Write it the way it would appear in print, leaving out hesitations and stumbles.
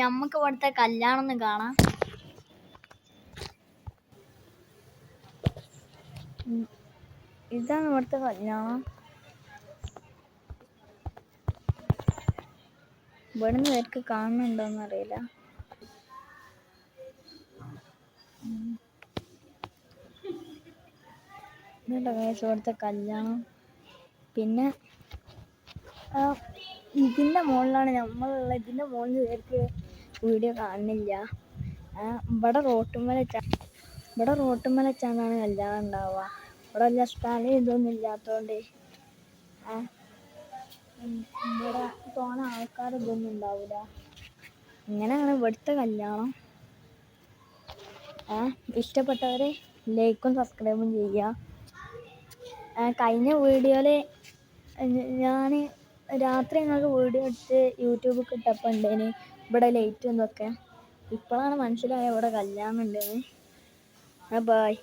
ഞമ്മക്ക് ഇവിടുത്തെ കല്യാണം ഒന്ന് കാണാം. ഇതാണ് ഇവിടുത്തെ കല്യാണം. ഇവിടുന്ന് പേർക്ക് കാണുന്നുണ്ടോന്ന് അറിയില്ല. ഇവിടുത്തെ കല്യാണം. പിന്നെ ഇതിൻ്റെ മുകളിലാണ് നമ്മളുള്ള. ഇതിൻ്റെ മുകളിൽ പേർക്ക് വീഡിയോ കാണുന്നില്ല. ഇവിടെ റോട്ടുമ്മൽ വെച്ചാണ് കല്യാണം ഉണ്ടാവുക. ഇവിടെ വലിയ സ്ഥലം ഇതൊന്നും ഇല്ലാത്തതുകൊണ്ട് ഇവിടെ തോന ആൾക്കാർ ഇതൊന്നും ഉണ്ടാവില്ല. ഇങ്ങനെയാണ് ഇവിടുത്തെ കല്യാണം. ഇഷ്ടപ്പെട്ടവരെ ലൈക്കും സബ്സ്ക്രൈബും ചെയ്യുക. കഴിഞ്ഞ വീഡിയോയിൽ ഞാൻ രാത്രി ഞങ്ങൾക്ക് വീഡിയോ എടുത്ത് യൂട്യൂബിൽ ഇട്ടപ്പോൾ ഉണ്ടേന് ഇവിടെ ലൈറ്റ് എന്നൊക്കെ. ഇപ്പോഴാണ് മനസ്സിലായത് ഇവിടെ കല്യാണം ഉണ്ടെന്ന്. ബൈ.